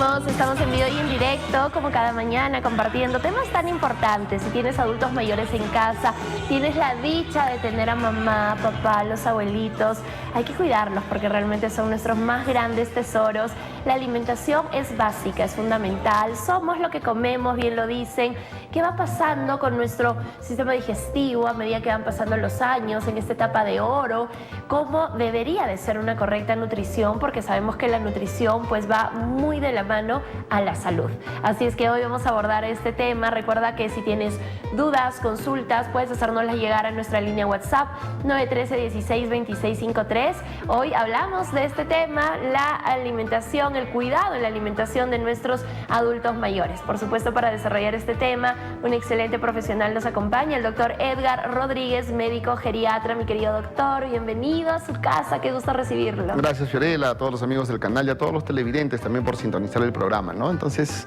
seguimos, estamos en vivo y en directo, como cada mañana, compartiendo temas tan importantes. Si tienes adultos mayores en casa, tienes la dicha de tener a mamá, papá, los abuelitos, hay que cuidarlos porque realmente son nuestros más grandes tesoros. La alimentación es básica, es fundamental, somos lo que comemos, bien lo dicen. ¿Qué va pasando con nuestro sistema digestivo a medida que van pasando los años en esta etapa de oro? ¿Cómo debería de ser una correcta nutrición? Porque sabemos que la nutrición pues va muy de la mano a la salud. Así es que hoy vamos a abordar este tema. Recuerda que si tienes dudas, consultas, puedes hacérnoslas llegar a nuestra línea WhatsApp 913-16-2653. Hoy hablamos de este tema, la alimentación, el cuidado en la alimentación de nuestros adultos mayores. Por supuesto, para desarrollar este tema, un excelente profesional nos acompaña, el doctor Edgar Rodríguez, médico geriatra. Mi querido doctor, bienvenido a su casa, qué gusto recibirlo. Gracias, Fiorella, a todos los amigos del canal y a todos los televidentes también por sintonizar el programa, ¿no? Entonces,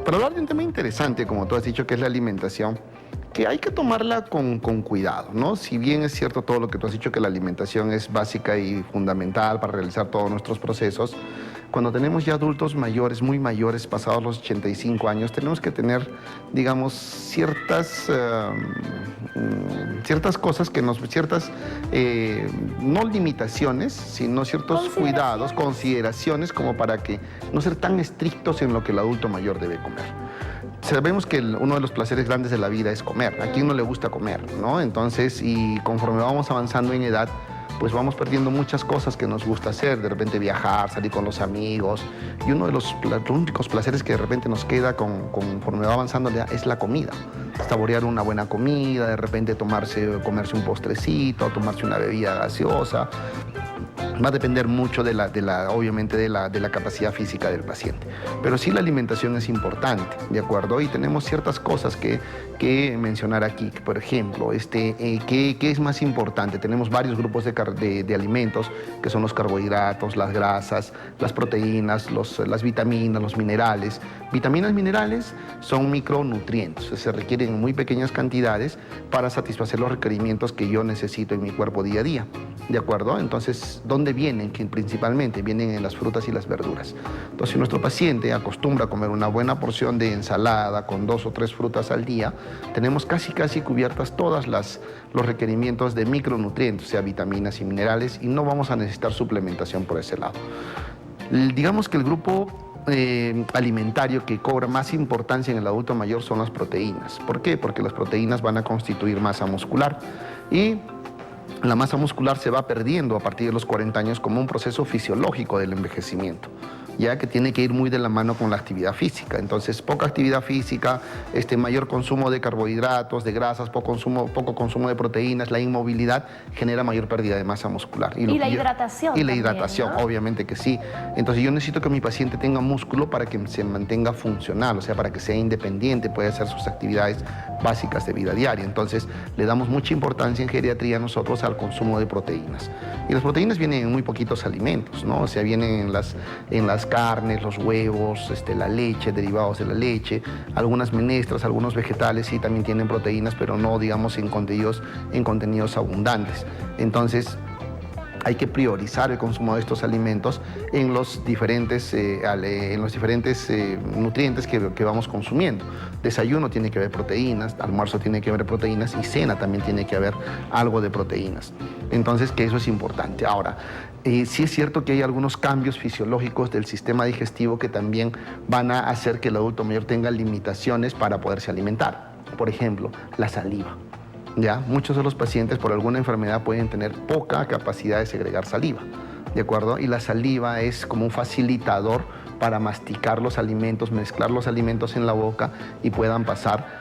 para hablar de un tema interesante, como tú has dicho, que es la alimentación, que hay que tomarla con cuidado, ¿no? Si bien es cierto todo lo que tú has dicho, que la alimentación es básica y fundamental para realizar todos nuestros procesos, cuando tenemos ya adultos mayores, muy mayores, pasados los 85 años, tenemos que tener, digamos, ciertas cosas que no limitaciones, sino ciertos cuidados, consideraciones, como para que no ser tan estrictos en lo que el adulto mayor debe comer. Sabemos que uno de los placeres grandes de la vida es comer. ¿A quién no le gusta comer, no? Entonces, y conforme vamos avanzando en edad, pues vamos perdiendo muchas cosas que nos gusta hacer, de repente viajar, salir con los amigos, y uno de los únicos placeres que de repente nos queda conforme va avanzando es la comida. Saborear una buena comida, de repente comerse un postrecito, tomarse una bebida gaseosa. Va a depender mucho obviamente de la capacidad física del paciente. Pero sí, la alimentación es importante, ¿de acuerdo? Y tenemos ciertas cosas que mencionar aquí. Por ejemplo, ¿qué es más importante? Tenemos varios grupos de alimentos, que son los carbohidratos, las grasas, las proteínas, las vitaminas, los minerales. Vitaminas y minerales son micronutrientes, se requieren en muy pequeñas cantidades para satisfacer los requerimientos que yo necesito en mi cuerpo día a día, ¿de acuerdo? Entonces, ¿dónde vienen? Que principalmente vienen en las frutas y las verduras. Entonces, si nuestro paciente acostumbra a comer una buena porción de ensalada con 2 o 3 frutas al día, tenemos casi cubiertas todos los requerimientos de micronutrientes, o sea, vitaminas y minerales, y no vamos a necesitar suplementación por ese lado. Digamos que el grupo alimentario que cobra más importancia en el adulto mayor son las proteínas. ¿Por qué? Porque las proteínas van a constituir masa muscular, y la masa muscular se va perdiendo a partir de los 40 años como un proceso fisiológico del envejecimiento, ya que tiene que ir muy de la mano con la actividad física. Entonces, poca actividad física, mayor consumo de carbohidratos, de grasas, poco consumo de proteínas, la inmovilidad genera mayor pérdida de masa muscular. Y la hidratación. Y la hidratación, ¿no? Obviamente que sí. Entonces, yo necesito que mi paciente tenga músculo para que se mantenga funcional, o sea, para que sea independiente, pueda hacer sus actividades básicas de vida diaria. Entonces, le damos mucha importancia en geriatría nosotros al consumo de proteínas. Y las proteínas vienen en muy poquitos alimentos, ¿no? O sea, vienen en las carnes, los huevos, la leche, derivados de la leche, algunas menestras, algunos vegetales sí también tienen proteínas, pero no, digamos, en contenidos abundantes. Entonces, hay que priorizar el consumo de estos alimentos en los diferentes nutrientes que vamos consumiendo. Desayuno tiene que haber proteínas, almuerzo tiene que haber proteínas y cena también tiene que haber algo de proteínas. Entonces, que eso es importante. Ahora, sí es cierto que hay algunos cambios fisiológicos del sistema digestivo que también van a hacer que el adulto mayor tenga limitaciones para poderse alimentar. Por ejemplo, la saliva. ¿Ya? Muchos de los pacientes por alguna enfermedad pueden tener poca capacidad de segregar saliva, ¿de acuerdo? Y la saliva es como un facilitador para masticar los alimentos, mezclar los alimentos en la boca y puedan pasar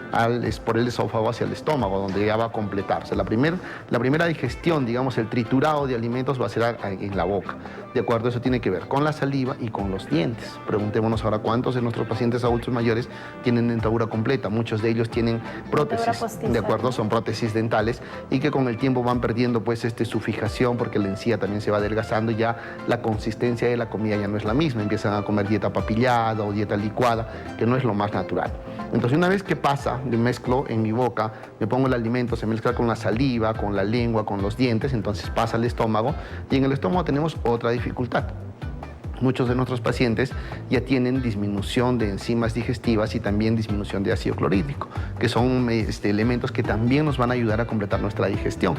por el esófago hacia el estómago, donde ya va a completarse. La primera digestión, digamos, el triturado de alimentos va a ser en la boca, ¿de acuerdo? Eso tiene que ver con la saliva y con los dientes. Preguntémonos ahora cuántos de nuestros pacientes adultos mayores tienen dentadura completa. Muchos de ellos tienen prótesis, ¿de acuerdo? Son prótesis dentales y que con el tiempo van perdiendo pues su fijación, porque la encía también se va adelgazando y ya la consistencia de la comida ya no es la misma. Empiezan a comer dieta papillada o dieta licuada, que no es lo más natural. Entonces, una vez que pasa, me mezclo en mi boca, me pongo el alimento, se mezcla con la saliva, con la lengua, con los dientes, entonces pasa al estómago, y en el estómago tenemos otra dificultad. muchos de nuestros pacientes ya tienen disminución de enzimas digestivas y también disminución de ácido clorhídrico, que son elementos que también nos van a ayudar a completar nuestra digestión.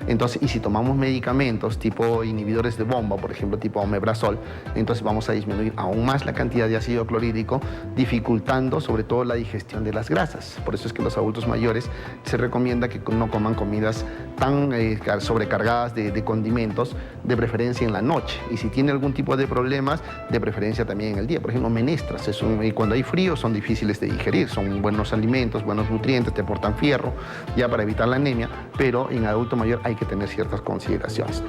Entonces, y si tomamos medicamentos tipo inhibidores de bomba, por ejemplo, tipo omeprazol, entonces vamos a disminuir aún más la cantidad de ácido clorhídrico, dificultando sobre todo la digestión de las grasas. Por eso es que los adultos mayores se recomienda que no coman comidas tan sobrecargadas de condimentos, de preferencia en la noche. Y si tiene algún tipo de problema, de preferencia también en el día. Por ejemplo, menestras, cuando hay frío son difíciles de digerir, son buenos alimentos, buenos nutrientes, te aportan fierro, ya para evitar la anemia, pero en adulto mayor hay que tener ciertas consideraciones.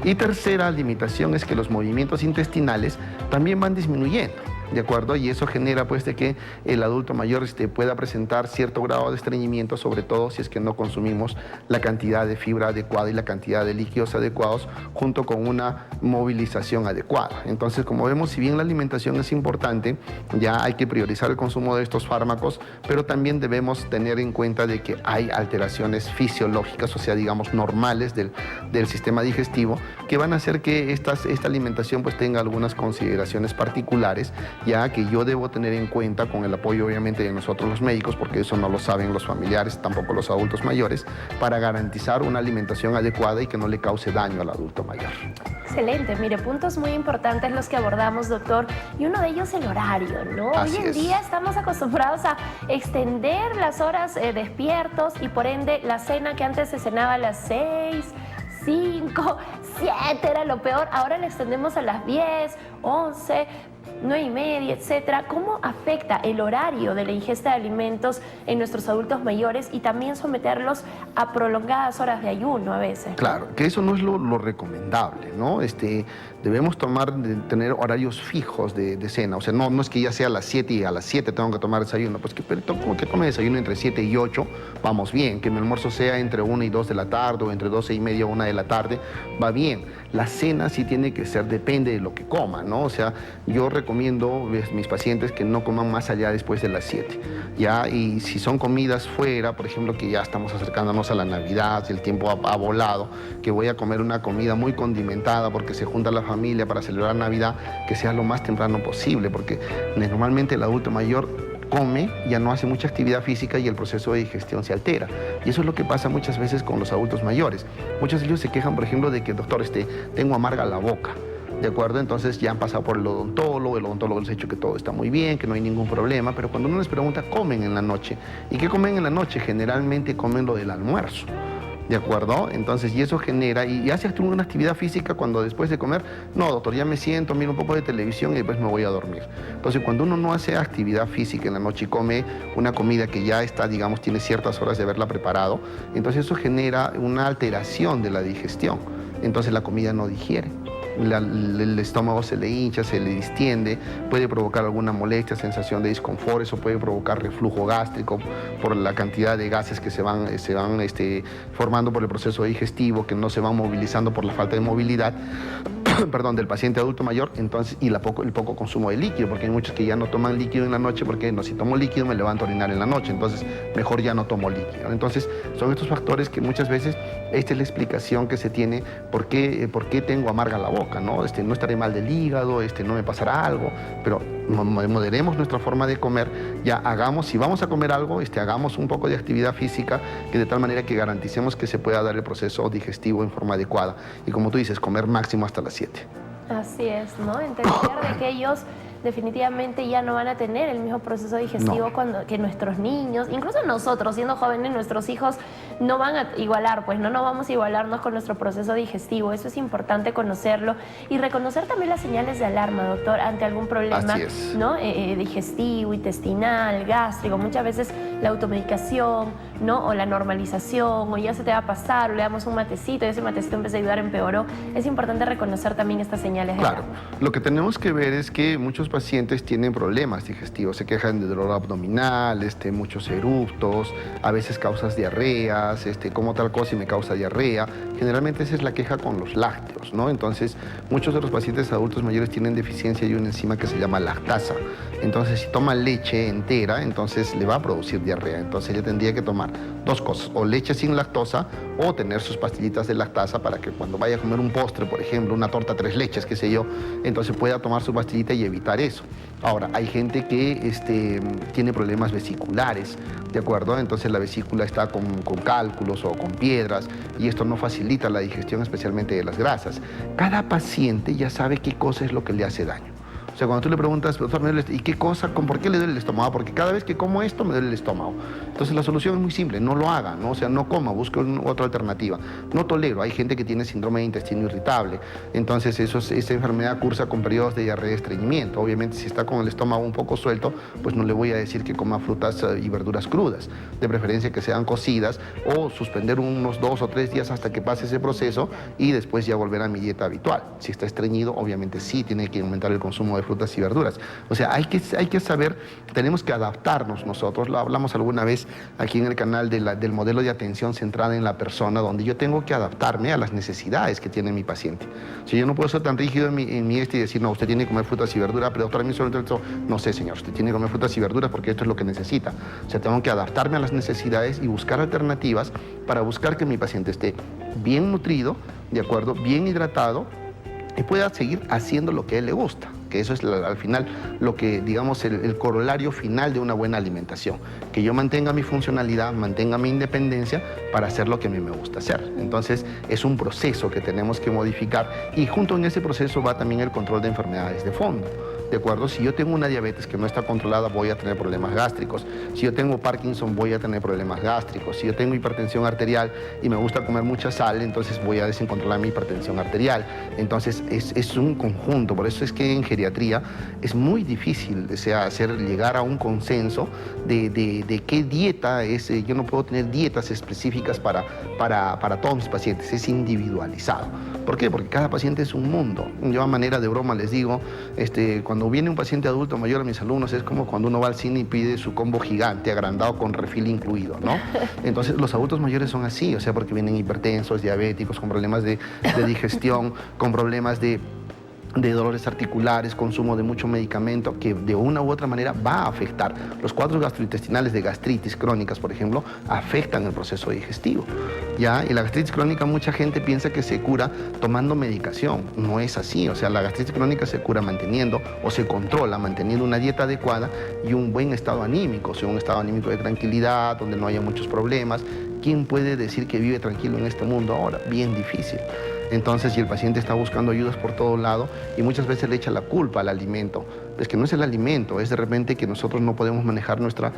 Y tercera limitación es que los movimientos intestinales también van disminuyendo. ¿De acuerdo? Y eso genera pues de que el adulto mayor pueda presentar cierto grado de estreñimiento, sobre todo si es que no consumimos la cantidad de fibra adecuada y la cantidad de líquidos adecuados junto con una movilización adecuada. Entonces, como vemos, si bien la alimentación es importante, ya hay que priorizar el consumo de estos fármacos, pero también debemos tener en cuenta de que hay alteraciones fisiológicas, o sea, digamos, normales del sistema digestivo, que van a hacer que esta alimentación pues tenga algunas consideraciones particulares, ya que yo debo tener en cuenta con el apoyo obviamente de nosotros los médicos, porque eso no lo saben los familiares, tampoco los adultos mayores, para garantizar una alimentación adecuada y que no le cause daño al adulto mayor. Excelente, mire, puntos muy importantes los que abordamos, doctor, y uno de ellos el horario, ¿no? Hoy en día estamos acostumbrados a extender las horas despiertos y por ende la cena que antes se cenaba a las 6, 5, 7 era lo peor, ahora le extendemos a las 10, 11, 9:30, etcétera. ¿Cómo afecta el horario de la ingesta de alimentos en nuestros adultos mayores y también someterlos a prolongadas horas de ayuno a veces? Claro, que eso no es lo recomendable, ¿no? Debemos tener horarios fijos de cena, o sea, no es que ya sea a las 7 y a las 7 tengo que tomar desayuno, pues que tome desayuno entre 7 y 8, vamos bien, que mi almuerzo sea entre 1 y 2 de la tarde o entre 12 y media y 1 de la tarde, va bien. La cena sí tiene que ser, depende de lo que coma, ¿no? O sea, yo recomiendo a mis pacientes que no coman más allá después de las 7, ¿ya? Y si son comidas fuera, por ejemplo, que ya estamos acercándonos a la Navidad, el tiempo ha volado, que voy a comer una comida muy condimentada porque se junta la familia para celebrar Navidad, que sea lo más temprano posible, porque normalmente el adulto mayor come, ya no hace mucha actividad física y el proceso de digestión se altera. Y eso es lo que pasa muchas veces con los adultos mayores. Muchos de ellos se quejan, por ejemplo, de que, doctor, tengo amarga la boca. ¿De acuerdo? Entonces ya han pasado por el odontólogo les ha dicho que todo está muy bien, que no hay ningún problema, pero cuando uno les pregunta, comen en la noche. ¿Y qué comen en la noche? Generalmente comen lo del almuerzo. ¿De acuerdo? Entonces, y eso genera, y hace una actividad física cuando después de comer, no, doctor, ya me siento, miro un poco de televisión y después me voy a dormir. Entonces, cuando uno no hace actividad física en la noche y come una comida que ya está, digamos, tiene ciertas horas de haberla preparado, entonces eso genera una alteración de la digestión. Entonces la comida no digiere. El estómago se le hincha, se le distiende, puede provocar alguna molestia, sensación de disconfort, eso puede provocar reflujo gástrico por la cantidad de gases que se van formando por el proceso digestivo, que no se van movilizando por la falta de movilidad perdón, del paciente adulto mayor, entonces, y el poco consumo de líquido, porque hay muchos que ya no toman líquido en la noche porque no, si tomo líquido me levanto a orinar en la noche, entonces mejor ya no tomo líquido. Entonces son estos factores que muchas veces esta es la explicación que se tiene por qué tengo amarga la boca, ¿no? No estaré mal del hígado, no me pasará algo, pero moderemos nuestra forma de comer, ya hagamos, si vamos a comer algo, hagamos un poco de actividad física, que de tal manera que garanticemos que se pueda dar el proceso digestivo en forma adecuada. Y como tú dices, comer máximo hasta las 7. Así es, ¿no? Entender de que ellos definitivamente ya no van a tener el mismo proceso digestivo que nuestros niños, incluso nosotros siendo jóvenes, nuestros hijos no van a igualar, pues no vamos a igualarnos con nuestro proceso digestivo. Eso es importante conocerlo y reconocer también las señales de alarma, doctor, ante algún problema, ¿no? Digestivo, intestinal, gástrico. Muchas veces la automedicación, ¿no? O la normalización, o ya se te va a pasar, o le damos un matecito y ese matecito en vez de ayudar empeoró. Es importante reconocer también estas señales de alarma. Lo que tenemos que ver es que muchos pacientes tienen problemas digestivos, se quejan de dolor abdominal, muchos eructos, a veces causas diarreas, como tal cosa y me causa diarrea. Generalmente esa es la queja con los lácteos, ¿no? Entonces, muchos de los pacientes adultos mayores tienen deficiencia de una enzima que se llama lactasa. Entonces, si toma leche entera, entonces le va a producir diarrea. Entonces, ella tendría que tomar dos cosas, o leche sin lactosa o tener sus pastillitas de lactasa para que cuando vaya a comer un postre, por ejemplo, una torta tres leches, qué sé yo, entonces pueda tomar su pastillita y evitar eso. Ahora, hay gente que tiene problemas vesiculares, ¿de acuerdo? Entonces la vesícula está con cálculos o con piedras y esto no facilita la digestión, especialmente de las grasas. Cada paciente ya sabe qué cosa es lo que le hace daño. O sea, cuando tú le preguntas, doctor, ¿y qué cosa, por qué le duele el estómago? Porque cada vez que como esto me duele el estómago. Entonces la solución es muy simple, no lo haga, ¿no? O sea, no coma, busque otra alternativa. No tolero, hay gente que tiene síndrome de intestino irritable, entonces esa enfermedad cursa con periodos de diarrea y estreñimiento. Obviamente si está con el estómago un poco suelto, pues no le voy a decir que coma frutas y verduras crudas, de preferencia que sean cocidas o suspender unos 2 o 3 días hasta que pase ese proceso y después ya volver a mi dieta habitual. Si está estreñido, obviamente sí tiene que aumentar el consumo de frutas y verduras. O sea, hay que saber, tenemos que adaptarnos nosotros. Lo hablamos alguna vez aquí en el canal del modelo de atención centrada en la persona, donde yo tengo que adaptarme a las necesidades que tiene mi paciente. O sea, yo no puedo ser tan rígido en mi y decir, no, usted tiene que comer frutas y verduras, pero doctor, a mí solo no sé, señor, usted tiene que comer frutas y verduras porque esto es lo que necesita. O sea, tengo que adaptarme a las necesidades y buscar alternativas para buscar que mi paciente esté bien nutrido, de acuerdo, bien hidratado y pueda seguir haciendo lo que a él le gusta, que eso es al final lo que, digamos, el corolario final de una buena alimentación, que yo mantenga mi funcionalidad, mantenga mi independencia para hacer lo que a mí me gusta hacer. Entonces es un proceso que tenemos que modificar y junto en ese proceso va también el control de enfermedades de fondo. ¿De acuerdo? Si yo tengo una diabetes que no está controlada, voy a tener problemas gástricos. Si yo tengo Parkinson, voy a tener problemas gástricos. Si yo tengo hipertensión arterial y me gusta comer mucha sal, entonces voy a desencontrolar mi hipertensión arterial. Entonces es un conjunto. Por eso es que en geriatría es muy difícil, o sea, llegar a un consenso de qué dieta es. Yo no puedo tener dietas específicas para todos mis pacientes. Es individualizado. ¿Por qué? Porque cada paciente es un mundo. Yo a manera de broma les digo, cuando viene un paciente adulto mayor a mis alumnos, es como cuando uno va al cine y pide su combo gigante, agrandado con refil incluido, ¿no? Entonces los adultos mayores son así, o sea, porque vienen hipertensos, diabéticos, con problemas de digestión, con problemas de dolores articulares, consumo de mucho medicamento que de una u otra manera va a afectar. Los cuadros gastrointestinales de gastritis crónicas, por ejemplo, afectan el proceso digestivo, ¿ya? Y la gastritis crónica, mucha gente piensa que se cura tomando medicación. No es así, o sea, la gastritis crónica se cura manteniendo o se controla manteniendo una dieta adecuada y un buen estado anímico, o sea, un estado anímico de tranquilidad, donde no haya muchos problemas. ¿Quién puede decir que vive tranquilo en este mundo ahora? Bien difícil. Entonces, si el paciente está buscando ayudas por todo lado y muchas veces le echa la culpa al alimento, es que no es el alimento, es de repente que nosotros no podemos manejar nuestra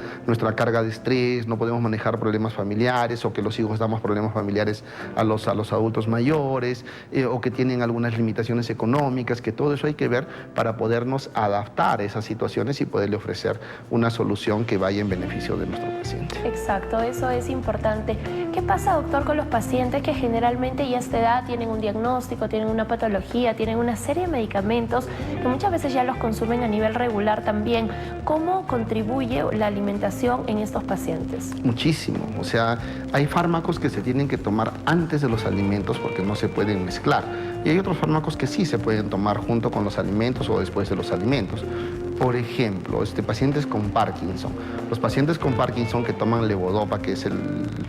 carga de estrés, no podemos manejar problemas familiares o que los hijos damos problemas familiares a los adultos mayores o que tienen algunas limitaciones económicas, que todo eso hay que ver para podernos adaptar a esas situaciones y poderle ofrecer una solución que vaya en beneficio de nuestro paciente. Exacto, eso es importante. ¿Qué pasa, doctor, con los pacientes que generalmente ya a esta edad tienen un diagnóstico, tienen una patología, tienen una serie de medicamentos que muchas veces ya los consumen a nivel regular también? ¿Cómo contribuye la alimentación en estos pacientes? Muchísimo, o sea, hay fármacos que se tienen que tomar antes de los alimentos porque no se pueden mezclar. Y hay otros fármacos que sí se pueden tomar junto con los alimentos o después de los alimentos. Por ejemplo, pacientes con Parkinson. Los pacientes con Parkinson que toman levodopa, que es el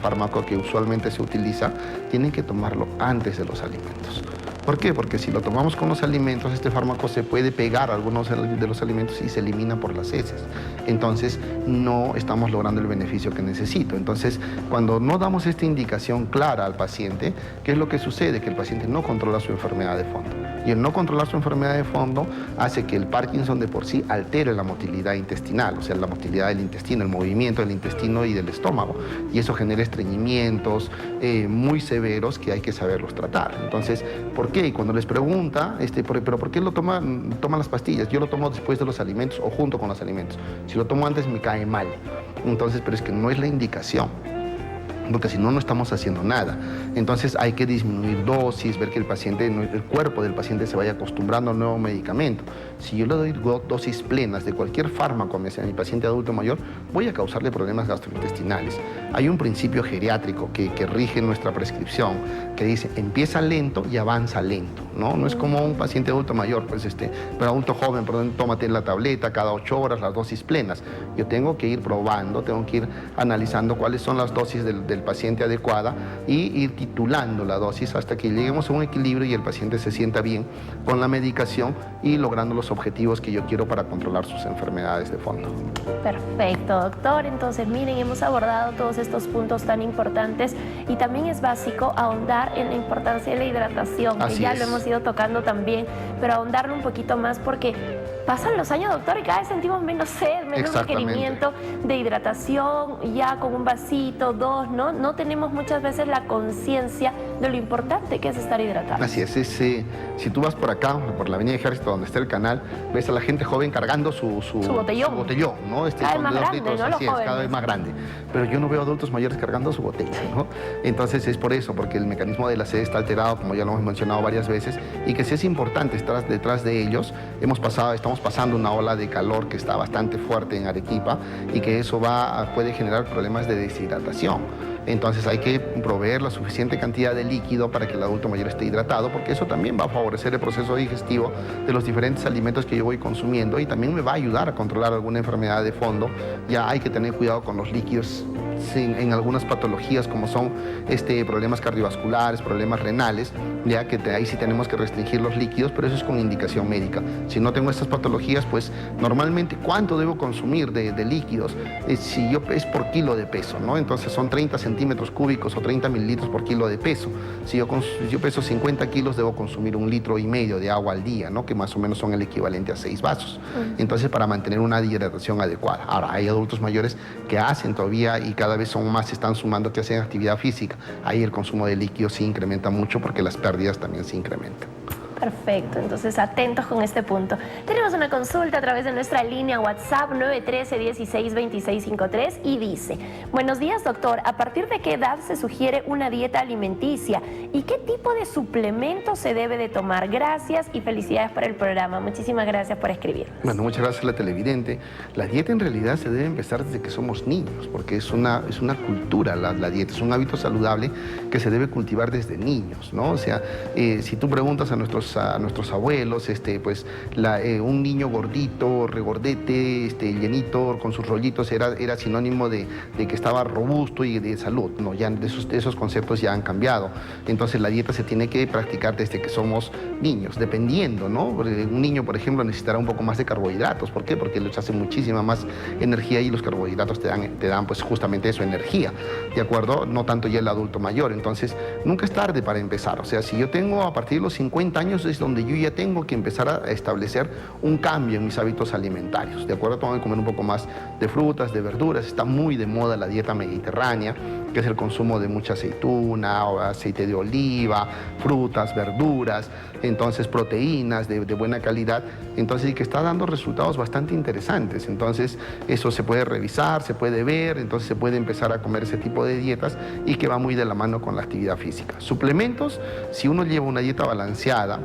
fármaco que usualmente se utiliza, tienen que tomarlo antes de los alimentos. ¿Por qué? Porque si lo tomamos con los alimentos, este fármaco se puede pegar a algunos de los alimentos y se elimina por las heces. Entonces, no estamos logrando el beneficio que necesito. Entonces, cuando no damos esta indicación clara al paciente, ¿qué es lo que sucede? Que el paciente no controla su enfermedad de fondo. Y el no controlar su enfermedad de fondo hace que el Parkinson de por sí altere la motilidad intestinal, o sea, la motilidad del intestino, el movimiento del intestino y del estómago. Y eso genera estreñimientos muy severos que hay que saberlos tratar. Entonces, ¿por qué? Y cuando les pregunta, ¿pero por qué toman las pastillas? Yo lo tomo después de los alimentos o junto con los alimentos. Si lo tomo antes me cae mal. Entonces, pero es que no es la indicación. porque si no, no estamos haciendo nada. Entonces hay que disminuir dosis, ver que el cuerpo del paciente se vaya acostumbrando al nuevo medicamento. Si yo le doy dosis plenas de cualquier fármaco a mi paciente adulto mayor, voy a causarle problemas gastrointestinales. Hay un principio geriátrico que rige nuestra prescripción, que dice, empieza lento y avanza lento, ¿no? No es como un paciente adulto mayor, pues pero adulto joven, perdón, tómate la tableta cada 8 horas, las dosis plenas. Yo tengo que ir probando, tengo que ir analizando cuáles son las dosis del paciente adecuada y ir titulando la dosis hasta que lleguemos a un equilibrio y el paciente se sienta bien con la medicación y logrando los objetivos que yo quiero para controlar sus enfermedades de fondo. Perfecto, doctor. Entonces, miren, hemos abordado todos estos puntos tan importantes y también es básico ahondar en la importancia de la hidratación, que ya lo hemos ido tocando también, pero ahondarlo un poquito más porque pasan los años, doctor, y cada vez sentimos menos sed, menos requerimiento de hidratación, ya con un vasito, 2, ¿no? No tenemos muchas veces la conciencia de lo importante que es estar hidratado. Así es, si tú vas por acá, por la avenida Ejército, donde está el canal, ves a la gente joven cargando su botellón, ¿no? Cada vez más grande, litros, ¿no? Así es, cada vez más grande. Pero yo no veo adultos mayores cargando su botella, ¿no? Entonces es por eso, porque el mecanismo de la sed está alterado, como ya lo hemos mencionado varias veces, y que sí es importante estar detrás de ellos. Estamos pasando una ola de calor que está bastante fuerte en Arequipa y que eso puede generar problemas de deshidratación. Entonces hay que proveer la suficiente cantidad de líquido para que el adulto mayor esté hidratado, porque eso también va a favorecer el proceso digestivo de los diferentes alimentos que yo voy consumiendo y también me va a ayudar a controlar alguna enfermedad de fondo. Ya hay que tener cuidado con los líquidos en algunas patologías como son problemas cardiovasculares, problemas renales, ya que ahí sí tenemos que restringir los líquidos, pero eso es con indicación médica. Si no tengo estas patologías, pues normalmente ¿cuánto debo consumir de líquidos? Es por kilo de peso, ¿no? Entonces son 30 centímetros cúbicos o 30 mililitros por kilo de peso. Si yo peso 50 kilos, debo consumir 1,5 litros de agua al día, ¿no? Que más o menos son el equivalente a 6 vasos. Entonces, para mantener una hidratación adecuada. Ahora, hay adultos mayores que hacen todavía y cada vez son más, se están sumando, que hacen actividad física. Ahí el consumo de líquidos sí incrementa mucho porque las pérdidas también se incrementan. Perfecto, entonces atentos con este punto. Tenemos una consulta a través de nuestra línea WhatsApp 913-162653 y dice: buenos días, doctor, ¿a partir de qué edad se sugiere una dieta alimenticia? ¿Y qué tipo de suplementos se debe de tomar? Gracias y felicidades por el programa. Muchísimas gracias por escribir. Bueno, muchas gracias a la televidente. La dieta en realidad se debe empezar desde que somos niños, porque es una cultura la dieta, es un hábito saludable que se debe cultivar desde niños, ¿no? O sea, si tú preguntas a nuestros abuelos, un niño gordito, regordete, llenito, con sus rollitos, era sinónimo de que estaba robusto y de salud, ¿no? Ya esos conceptos ya han cambiado. Entonces la dieta se tiene que practicar desde que somos niños, dependiendo, ¿no? Un niño, por ejemplo, necesitará un poco más de carbohidratos. ¿Por qué? Porque les hace muchísima más energía y los carbohidratos te dan pues justamente eso, energía, ¿de acuerdo? No tanto ya el adulto mayor. Entonces nunca es tarde para empezar. O sea, si yo tengo a partir de los 50 años es donde yo ya tengo que empezar a establecer un cambio en mis hábitos alimentarios, ¿de acuerdo? Tengo que comer un poco más de frutas, de verduras. Está muy de moda la dieta mediterránea, que es el consumo de mucha aceituna, o aceite de oliva, frutas, verduras, entonces proteínas de buena calidad, entonces, y que está dando resultados bastante interesantes. Entonces eso se puede revisar, se puede ver, entonces se puede empezar a comer ese tipo de dietas y que va muy de la mano con la actividad física. Suplementos, si uno lleva una dieta balanceada,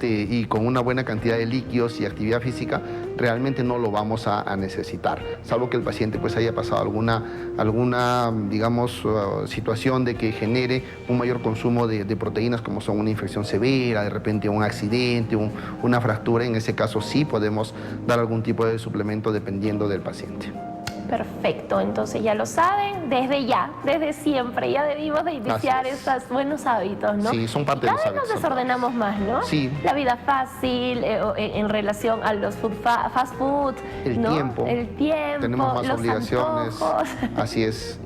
y con una buena cantidad de líquidos y actividad física, realmente no lo vamos a necesitar, salvo que el paciente pues haya pasado alguna digamos, situación de que genere un mayor consumo de proteínas, como son una infección severa, de repente un accidente, una fractura. En ese caso sí podemos dar algún tipo de suplemento dependiendo del paciente. Perfecto, entonces ya lo saben, desde siempre, ya debimos de iniciar esos buenos hábitos, ¿no? Sí, son parte de los hábitos. Cada vez nos desordenamos más, ¿no? Sí. La vida fácil, en relación a los fast food, el tiempo. Tenemos más obligaciones. Antojos. Así es.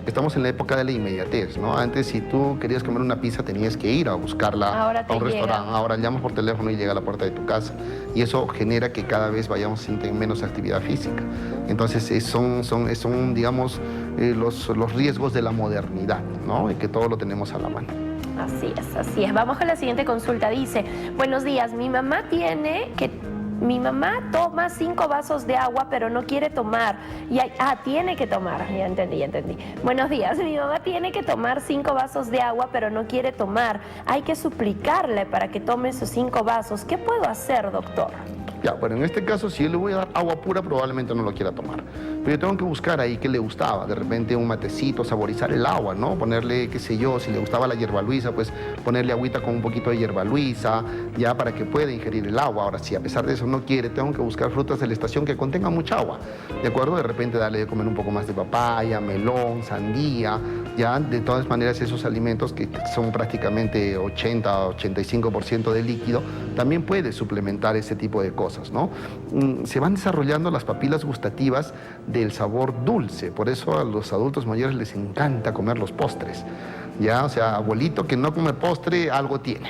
Estamos en la época de la inmediatez, ¿no? Antes, si tú querías comer una pizza, tenías que ir a buscarla a un restaurante. Ahora llamas por teléfono y llega a la puerta de tu casa. Y eso genera que cada vez vayamos sin menos actividad física. Entonces son digamos, los riesgos de la modernidad, ¿no? Y que todo lo tenemos a la mano. Así es, así es. Vamos con la siguiente consulta. Dice: buenos días, mi mamá tiene que Mi mamá toma 5 vasos de agua, pero no quiere tomar. Tiene que tomar. Ya entendí. Buenos días. Mi mamá tiene que tomar 5 vasos de agua, pero no quiere tomar. Hay que suplicarle para que tome esos 5 vasos. ¿Qué puedo hacer, doctor? Ya, bueno, en este caso, si yo le voy a dar agua pura, probablemente no lo quiera tomar. Pero yo tengo que buscar ahí qué le gustaba. De repente un matecito, saborizar el agua, ¿no? Ponerle, qué sé yo, si le gustaba la hierba luisa, pues ponerle agüita con un poquito de hierba luisa, ya para que pueda ingerir el agua. Ahora, si a pesar de eso no quiere, tengo que buscar frutas de la estación que contengan mucha agua, ¿de acuerdo? De repente darle de comer un poco más de papaya, melón, sandía, ya. De todas maneras, esos alimentos que son prácticamente 80-85% de líquido, también puede suplementar ese tipo de cosas, ¿no? Se van desarrollando las papilas gustativas del sabor dulce, por eso a los adultos mayores les encanta comer los postres, ¿ya? O sea, abuelito que no come postre, algo tiene,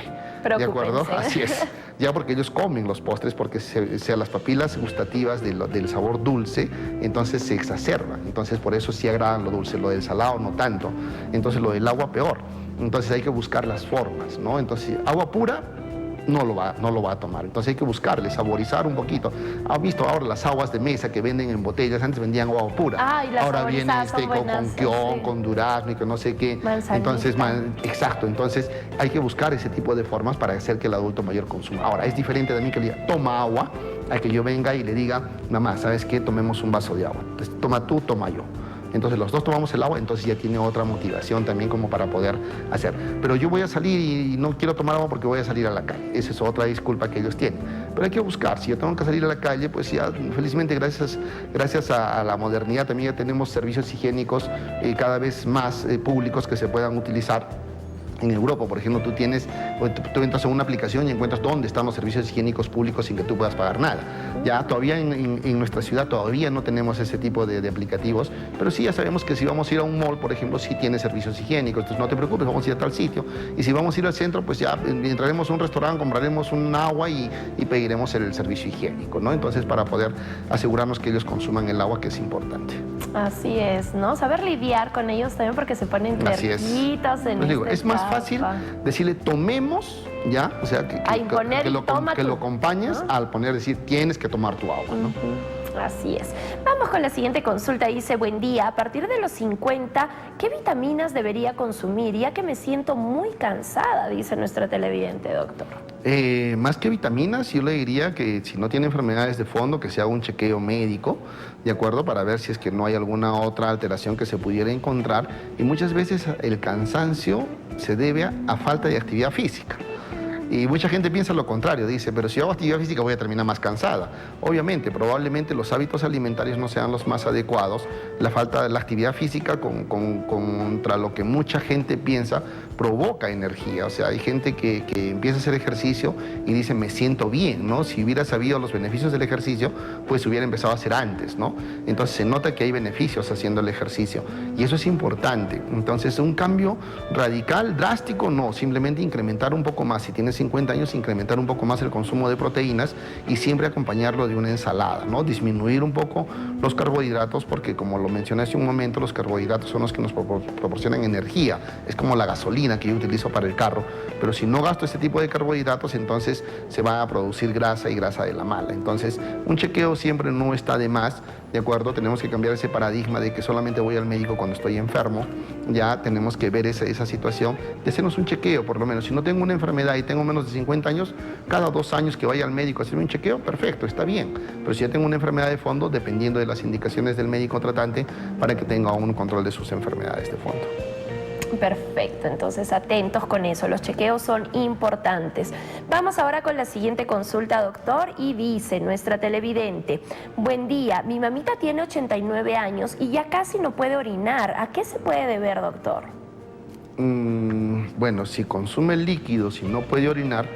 ¿de acuerdo? Así es, ya, porque ellos comen los postres porque las papilas gustativas del sabor dulce, entonces se exacerban, entonces por eso sí agradan lo dulce, lo del salado no tanto, entonces lo del agua peor, entonces hay que buscar las formas, ¿no? Entonces, agua pura no lo va a tomar. Entonces hay que buscarle, saborizar un poquito. ¿Has visto ahora las aguas de mesa que venden en botellas? Antes vendían agua pura. Ahora viene con kion, sí, con durazno y que no sé qué. Manzanita. Entonces, exacto. Entonces hay que buscar ese tipo de formas para hacer que el adulto mayor consuma. Ahora, es diferente de mí que le diga, toma agua, a que yo venga y le diga, mamá, ¿sabes qué? Tomemos un vaso de agua. Entonces, toma tú, toma yo. Entonces los dos tomamos el agua, entonces ya tiene otra motivación también como para poder hacer. Pero yo voy a salir y no quiero tomar agua porque voy a salir a la calle. Esa es otra disculpa que ellos tienen. Pero hay que buscar, si yo tengo que salir a la calle, pues ya felizmente gracias a la modernidad también ya tenemos servicios higiénicos cada vez más públicos que se puedan utilizar. En Europa, por ejemplo, tú entras a una aplicación y encuentras dónde están los servicios higiénicos públicos sin que tú puedas pagar nada. Ya todavía en nuestra ciudad todavía no tenemos ese tipo de aplicativos, pero sí ya sabemos que si vamos a ir a un mall, por ejemplo, sí tiene servicios higiénicos, entonces no te preocupes, vamos a ir a tal sitio. Y si vamos a ir al centro, pues ya entraremos a un restaurante, compraremos un agua y pediremos el servicio higiénico, ¿no? Entonces, para poder asegurarnos que ellos consuman el agua, que es importante. Así es, ¿no? Saber lidiar con ellos también porque se ponen terquitos en digo, es más fácil decirle tomemos, ¿ya? O sea, que lo acompañes, ¿no? Al decir tienes que tomar tu agua, ¿no? Así es. Vamos con la siguiente consulta. Dice, buen día, a partir de los 50, ¿qué vitaminas debería consumir? Ya que me siento muy cansada, dice nuestra televidente, doctor. Más que vitaminas, yo le diría que si no tiene enfermedades de fondo, que se haga un chequeo médico, ¿de acuerdo? Para ver si es que no hay alguna otra alteración que se pudiera encontrar. Y muchas veces el cansancio se debe a falta de actividad física. Y mucha gente piensa lo contrario, dice, pero si hago actividad física voy a terminar más cansada. Obviamente, probablemente los hábitos alimentarios no sean los más adecuados. La falta de la actividad física contra lo que mucha gente piensa provoca energía. O sea, hay gente que empieza a hacer ejercicio y dice, me siento bien, ¿no? Si hubiera sabido los beneficios del ejercicio, pues hubiera empezado a hacer antes, ¿no? Entonces se nota que hay beneficios haciendo el ejercicio y eso es importante. Entonces un cambio radical, drástico, no, simplemente incrementar un poco más. Si tienes 50 años, incrementar un poco más el consumo de proteínas y siempre acompañarlo de una ensalada, ¿no? Disminuir un poco los carbohidratos porque, como lo mencioné hace un momento, los carbohidratos son los que nos proporcionan energía. Es como la gasolina que yo utilizo para el carro, pero si no gasto ese tipo de carbohidratos, entonces se va a producir grasa y grasa de la mala. Entonces, un chequeo siempre no está de más, ¿de acuerdo? Tenemos que cambiar ese paradigma de que solamente voy al médico cuando estoy enfermo. Ya tenemos que ver esa situación de hacernos un chequeo, por lo menos. Si no tengo una enfermedad y tengo menos de 50 años, cada 2 años que vaya al médico a hacerme un chequeo, perfecto, está bien. Pero si ya tengo una enfermedad de fondo, dependiendo de las indicaciones del médico tratante, para que tenga un control de sus enfermedades de fondo. Perfecto, entonces atentos con eso, los chequeos son importantes. Vamos ahora con la siguiente consulta, doctor, y dice nuestra televidente, buen día, mi mamita tiene 89 años y ya casi no puede orinar, ¿a qué se puede deber, doctor? Bueno, si consume líquido, si no puede orinar,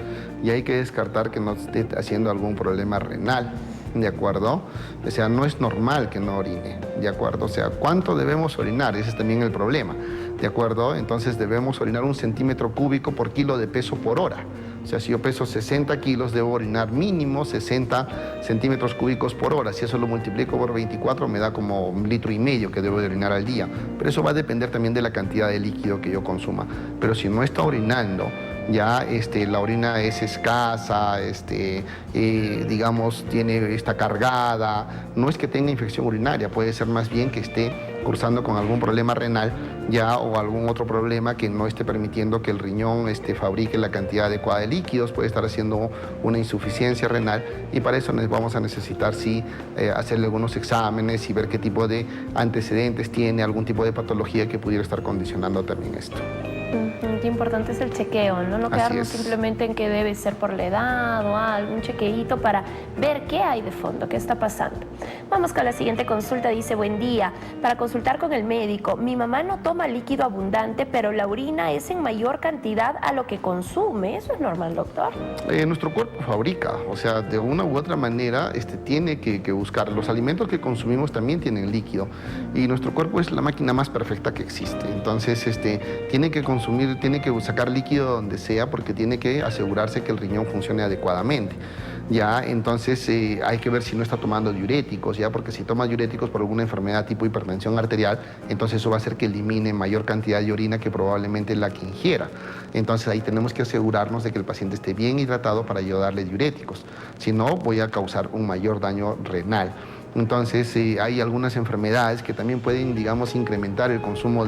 ya hay que descartar que no esté haciendo algún problema renal. ¿De acuerdo? O sea, no es normal que no orine, ¿de acuerdo? O sea, ¿cuánto debemos orinar? Ese es también el problema, ¿de acuerdo? Entonces debemos orinar 1 centímetro cúbico por kilo de peso por hora. O sea, si yo peso 60 kilos, debo orinar mínimo 60 centímetros cúbicos por hora. Si eso lo multiplico por 24, me da como 1,5 litros que debo de orinar al día. Pero eso va a depender también de la cantidad de líquido que yo consuma. Pero si no está orinando, ya la orina es escasa, digamos, está cargada, no es que tenga infección urinaria, puede ser más bien que esté cursando con algún problema renal ya o algún otro problema que no esté permitiendo que el riñón fabrique la cantidad adecuada de líquidos, puede estar haciendo una insuficiencia renal y para eso vamos a necesitar sí hacerle algunos exámenes y ver qué tipo de antecedentes tiene, algún tipo de patología que pudiera estar condicionando también esto. Qué importante es el chequeo, ¿no? No quedarnos simplemente en que debe ser por la edad o algún chequeíto para ver qué hay de fondo, qué está pasando. Vamos con la siguiente consulta, dice, buen día, para consultar con el médico, mi mamá no toma líquido abundante, pero la orina es en mayor cantidad a lo que consume, ¿eso es normal, doctor? Nuestro cuerpo fabrica, o sea, de una u otra manera tiene que buscar. Los alimentos que consumimos también tienen líquido y nuestro cuerpo es la máquina más perfecta que existe, entonces tiene que consumir, tiene que sacar líquido donde sea porque tiene que asegurarse que el riñón funcione adecuadamente. Ya, entonces hay que ver si no está tomando diuréticos, ya, porque si toma diuréticos por alguna enfermedad tipo hipertensión arterial, entonces eso va a hacer que elimine mayor cantidad de orina que probablemente la que ingiera. Entonces ahí tenemos que asegurarnos de que el paciente esté bien hidratado para yo darle diuréticos, si no voy a causar un mayor daño renal. Entonces hay algunas enfermedades que también pueden, digamos, incrementar el consumo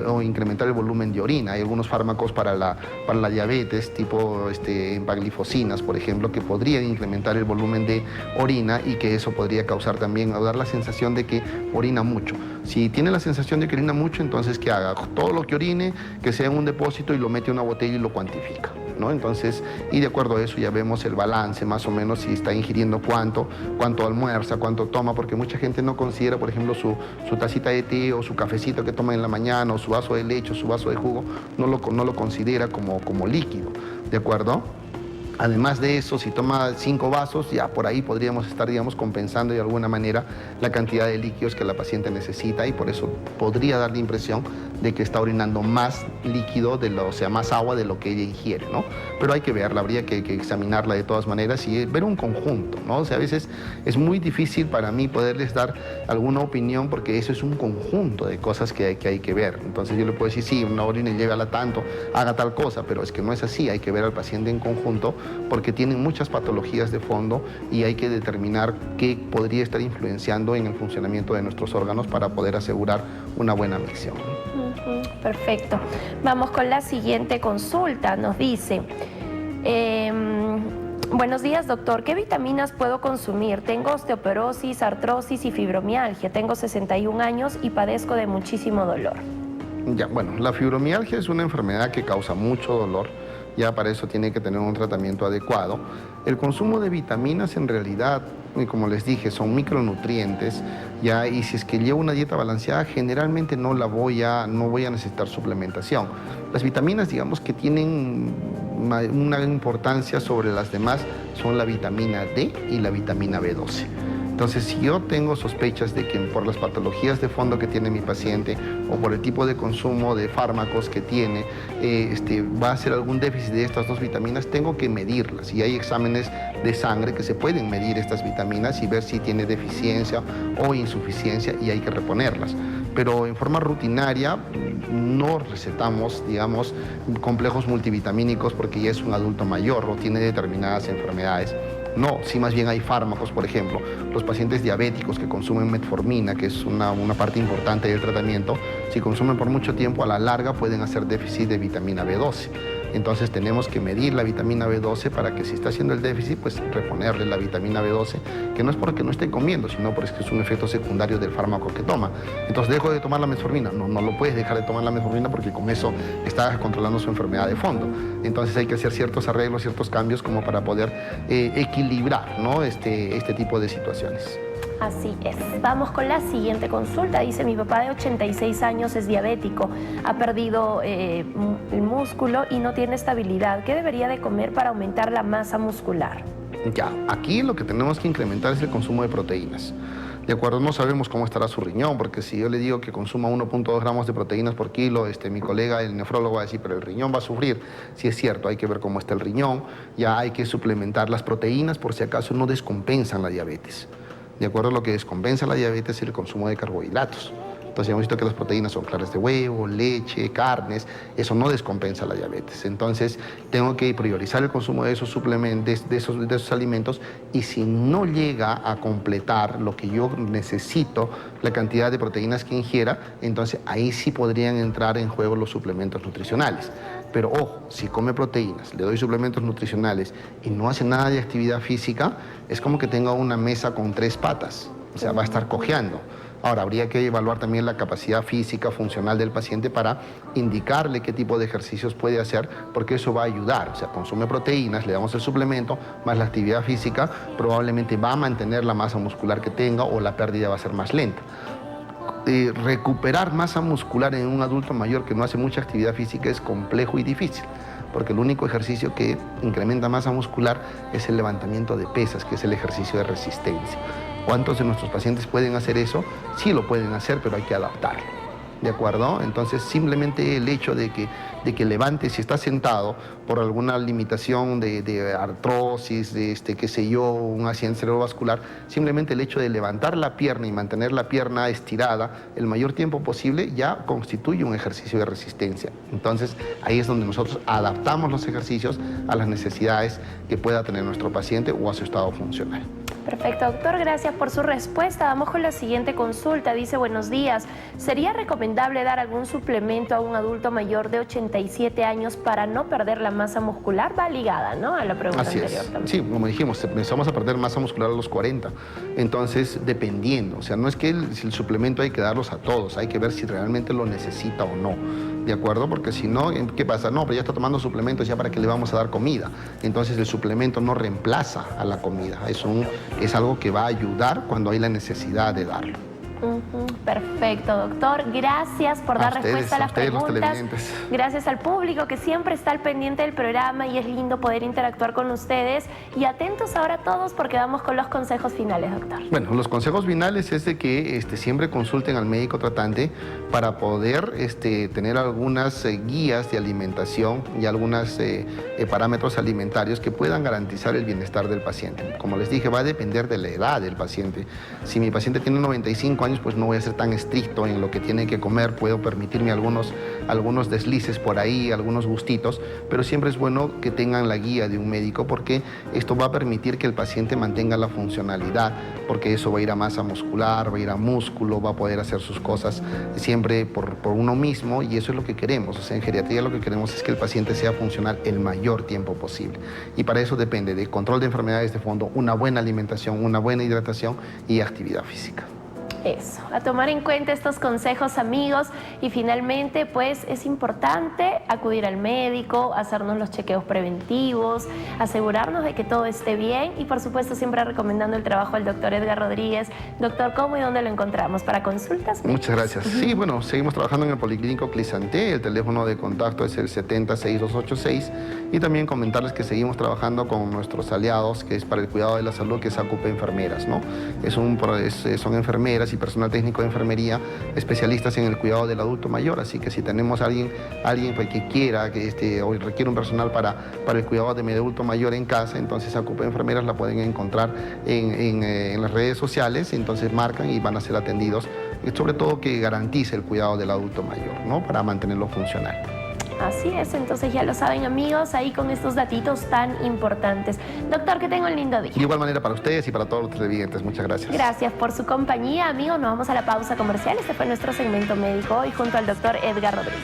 o incrementar el volumen de orina. Hay algunos fármacos para la diabetes, tipo empaglifosinas, por ejemplo, que podrían incrementar el volumen de orina y que eso podría causar también, o dar la sensación de que orina mucho. Si tiene la sensación de que orina mucho, entonces que haga todo lo que orine, que sea en un depósito y lo mete en una botella y lo cuantifica, ¿no? Entonces, y de acuerdo a eso ya vemos el balance, más o menos, si está ingiriendo cuánto almuerza, cuánto toma, porque mucha gente no considera, por ejemplo, su tacita de té o su cafecito que toma en la mañana o su vaso de leche o su vaso de jugo, no lo considera como líquido, ¿de acuerdo? Además de eso, si toma 5 vasos, ya por ahí podríamos estar, digamos, compensando de alguna manera la cantidad de líquidos que la paciente necesita y por eso podría dar la impresión de que está orinando más líquido, o sea, más agua de lo que ella ingiere, ¿no? Pero hay que verla, habría que examinarla de todas maneras y ver un conjunto, ¿no? O sea, a veces es muy difícil para mí poderles dar alguna opinión porque eso es un conjunto de cosas que hay que ver. Entonces yo le puedo decir, sí, una orina llévala tanto, haga tal cosa, pero es que no es así, hay que ver al paciente en conjunto porque tienen muchas patologías de fondo y hay que determinar qué podría estar influenciando en el funcionamiento de nuestros órganos para poder asegurar una buena micción. Perfecto. Vamos con la siguiente consulta. Nos dice, buenos días, doctor. ¿Qué vitaminas puedo consumir? Tengo osteoporosis, artrosis y fibromialgia. Tengo 61 años y padezco de muchísimo dolor. Ya, bueno, la fibromialgia es una enfermedad que causa mucho dolor. Ya para eso tiene que tener un tratamiento adecuado. El consumo de vitaminas en realidad, como les dije, son micronutrientes, ya, y si es que llevo una dieta balanceada, generalmente no voy a necesitar suplementación. Las vitaminas, digamos, que tienen una importancia sobre las demás son la vitamina D y la vitamina B12. Entonces, si yo tengo sospechas de que por las patologías de fondo que tiene mi paciente o por el tipo de consumo de fármacos que tiene, va a ser algún déficit de estas dos vitaminas, tengo que medirlas. Y hay exámenes de sangre que se pueden medir estas vitaminas y ver si tiene deficiencia o insuficiencia y hay que reponerlas. Pero en forma rutinaria no recetamos, digamos, complejos multivitamínicos porque ya es un adulto mayor o tiene determinadas enfermedades. No, sí, más bien hay fármacos, por ejemplo, los pacientes diabéticos que consumen metformina, que es una parte importante del tratamiento, si consumen por mucho tiempo, a la larga pueden hacer déficit de vitamina B12. Entonces tenemos que medir la vitamina B12 para que si está haciendo el déficit, pues reponerle la vitamina B12, que no es porque no esté comiendo, sino porque es un efecto secundario del fármaco que toma. Entonces, ¿dejo de tomar la metformina? No lo puedes dejar de tomar la metformina porque con eso está controlando su enfermedad de fondo. Entonces hay que hacer ciertos arreglos, ciertos cambios como para poder equilibrar, ¿no? este tipo de situaciones. Así es. Vamos con la siguiente consulta. Dice, mi papá de 86 años es diabético, ha perdido el músculo y no tiene estabilidad. ¿Qué debería de comer para aumentar la masa muscular? Ya, aquí lo que tenemos que incrementar es el consumo de proteínas. De acuerdo, no sabemos cómo estará su riñón, porque si yo le digo que consuma 1.2 gramos de proteínas por kilo, mi colega, el nefrólogo, va a decir, pero el riñón va a sufrir. Sí es cierto, hay que ver cómo está el riñón, ya hay que suplementar las proteínas por si acaso no descompensan la diabetes. De acuerdo, lo que descompensa la diabetes es el consumo de carbohidratos. Entonces hemos visto que las proteínas son claras de huevo, leche, carnes, eso no descompensa la diabetes. Entonces tengo que priorizar el consumo de esos suplementos, de esos alimentos, y si no llega a completar lo que yo necesito, la cantidad de proteínas que ingiera, entonces ahí sí podrían entrar en juego los suplementos nutricionales. Pero ojo, si come proteínas, le doy suplementos nutricionales y no hace nada de actividad física, es como que tenga una mesa con 3 patas, o sea, va a estar cojeando. Ahora, habría que evaluar también la capacidad física, funcional del paciente para indicarle qué tipo de ejercicios puede hacer, porque eso va a ayudar. O sea, consume proteínas, le damos el suplemento, más la actividad física, probablemente va a mantener la masa muscular que tenga o la pérdida va a ser más lenta. Recuperar masa muscular en un adulto mayor que no hace mucha actividad física es complejo y difícil, porque el único ejercicio que incrementa masa muscular es el levantamiento de pesas, que es el ejercicio de resistencia. ¿Cuántos de nuestros pacientes pueden hacer eso? Sí lo pueden hacer, pero hay que adaptarlo. ¿De acuerdo? Entonces, simplemente el hecho de que levante, si está sentado por alguna limitación de artrosis, qué sé yo, un accidente cerebrovascular, simplemente el hecho de levantar la pierna y mantener la pierna estirada el mayor tiempo posible ya constituye un ejercicio de resistencia. Entonces, ahí es donde nosotros adaptamos los ejercicios a las necesidades que pueda tener nuestro paciente o a su estado funcional. Perfecto, doctor, gracias por su respuesta. Vamos con la siguiente consulta. Dice, buenos días, ¿sería recomendable dar algún suplemento a un adulto mayor de 87 años para no perder la masa muscular? Va ligada, ¿no?, a la pregunta anterior también. Sí, como dijimos, empezamos a perder masa muscular a los 40. Entonces, dependiendo, o sea, no es que el suplemento hay que darlos a todos, hay que ver si realmente lo necesita o no. ¿De acuerdo? Porque si no, ¿qué pasa? No, pero ya está tomando suplementos, ¿ya para qué le vamos a dar comida? Entonces el suplemento no reemplaza a la comida, es algo que va a ayudar cuando hay la necesidad de darlo. Perfecto, doctor. Gracias por dar respuesta a las preguntas. Gracias al público que siempre está al pendiente del programa y es lindo poder interactuar con ustedes. Y atentos ahora todos porque vamos con los consejos finales, doctor. Bueno, los consejos finales es de que siempre consulten al médico tratante para poder tener algunas guías de alimentación y algunos parámetros alimentarios que puedan garantizar el bienestar del paciente. Como les dije, va a depender de la edad del paciente. Si mi paciente tiene 95 años, pues no voy a ser tan estricto en lo que tiene que comer, puedo permitirme algunos deslices por ahí, algunos gustitos, pero siempre es bueno que tengan la guía de un médico porque esto va a permitir que el paciente mantenga la funcionalidad, porque eso va a ir a masa muscular, va a ir a músculo, va a poder hacer sus cosas siempre por uno mismo y eso es lo que queremos. O sea, en geriatría lo que queremos es que el paciente sea funcional el mayor tiempo posible y para eso depende de control de enfermedades de fondo, una buena alimentación, una buena hidratación y actividad física. Eso, a tomar en cuenta estos consejos, amigos, y finalmente pues es importante acudir al médico, hacernos los chequeos preventivos, asegurarnos de que todo esté bien y por supuesto siempre recomendando el trabajo del doctor Edgar Rodríguez. Doctor, ¿cómo y dónde lo encontramos para consultas? Muchas gracias. Sí, bueno, seguimos trabajando en el Policlínico Clisanté, el teléfono de contacto es el 706286 y también comentarles que seguimos trabajando con nuestros aliados, que es para el cuidado de la salud, que es ACUPE Enfermeras, ¿no? Son enfermeras y personal técnico de enfermería especialistas en el cuidado del adulto mayor, así que si tenemos a alguien pues, que quiera o requiere un personal para el cuidado de mi adulto mayor en casa, entonces ACUPE Enfermeras la pueden encontrar en las redes sociales, entonces marcan y van a ser atendidos, sobre todo que garantice el cuidado del adulto mayor, ¿no?, para mantenerlo funcional. Así es, entonces ya lo saben, amigos, ahí con estos datitos tan importantes. Doctor, que tenga un lindo día. De igual manera para ustedes y para todos los televidentes, muchas gracias. Gracias por su compañía, amigos. Nos vamos a la pausa comercial. Este fue nuestro segmento médico hoy junto al doctor Edgar Rodríguez.